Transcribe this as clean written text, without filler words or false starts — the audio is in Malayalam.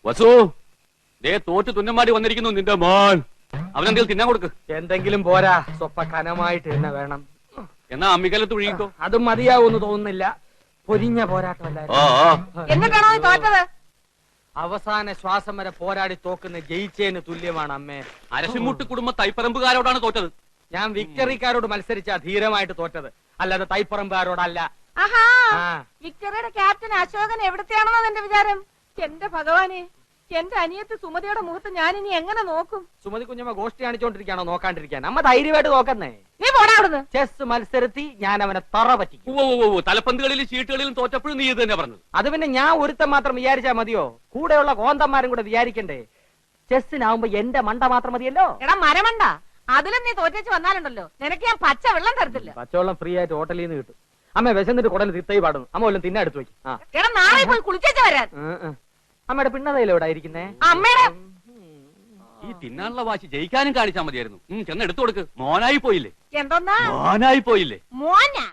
വസു, ദേ തോറ്റ് തുന്നമാടി വന്നിരിക്കുന്നു നിന്റെ മോൻ. അവനെന്തെങ്കിലും തിന്നാൻ കൊടുക്ക്. എന്തെങ്കിലും പോരാ, സ്വപ്പ കനമായിട്ട് തന്നെ വേണം. എന്നാ അമ്മിക്കലത്ത് ഒഴുകിക്കോ. അതും മതിയാവൂന്ന് തോന്നുന്നില്ല. പൊരിഞ്ഞ പോരാട്ടമല്ലായിരുന്നു. എന്നിട്ടാണോ നീ തോറ്റത്? അവസാന ശ്വാസം വരെ പോരാടി തോക്കുന്ന ജയിച്ചേന് തുല്യമാണ് അമ്മേ. അരശിമുട്ട് കുടുംബ തൈപ്പറമ്പുകാരോടാണ് തോറ്റത്. ഞാൻ വിക്ടറിക്കാരോട് മത്സരിച്ച ധീരമായിട്ട് തോറ്റത്, അല്ലാതെ തൈപ്പറമ്പുകാരോടല്ല. ആഹാ, വിക്ടറിയുടെ ക്യാപ്റ്റൻ അശോകൻ എവിടത്തെയാണെന്നോ എന്റെ വിചാരം. എന്റെ ഭഗവാനെ, എന്റെ അനിയത്തി സുമതിയുടെ മുഖത്ത് ഞാൻ ഇനി എങ്ങനെ നോക്കും? സുമതി കുഞ്ഞമ്മ ഗോഷ്ടി കാണിച്ചോണ്ടിരിക്കാണോ നോക്കാണ്ടിരിക്കാൻ? അമ്മ ധൈര്യമായിട്ട് നോക്കുന്നേ. നീ പോടാ അവിടുന്ന്. ചെസ് മത്സരത്തിൽ ഞാൻ അവനെ തറ പറ്റിക്കും. തലപ്പന്തുകളിലും ചീട്ടുകളിലും തോറ്റപ്പോഴും നീ ഇത് തന്നെ പറഞ്ഞത്. അത് പിന്നെ ഞാൻ ഒരുത്തം മാത്രം വിചാരിച്ചാ മതിയോ? കൂടെയുള്ള കോന്തന്മാരും കൂടെ വിചാരിക്കണ്ടേ? ചെസ്സിനാവുമ്പോ എന്റെ മണ്ട മാത്രം മതിയല്ലോ. എടാ മരമണ്ട, അതിലും നീ തോറ്റേച്ച് വന്നാലുണ്ടല്ലോ, നിനക്ക് ഞാൻ പച്ച വെള്ളം തരത്തില്ല. പച്ചവെള്ളം ഫ്രീ ആയിട്ട് ഹോട്ടലിൽ നിന്ന് കിട്ടും. അമ്മ വിശന്നിട്ട് കുടല് തിത്തൈ പാടുന്നു. അമ്മ വല്ലതും തിന്നെ എടുത്തു വയ്ക്കും. എടാ നാളെ പോയി കുളിച്ചേച്ച് വരാൻ. അമ്മയുടെ പിണ്ണതയിലോ എവിടെ ഇരിക്കുന്നേ? അമ്മയുടെ ഈ തിന്നാനുള്ള വാശി ജയിക്കാനും കാണിച്ചാൽ മതിയായിരുന്നു. ചെന്ന് എടുത്തു കൊടുക്ക്. മോനായി പോയില്ലേ? എന്തോന്നാ മോനായി പോയില്ലേ? മോനാ?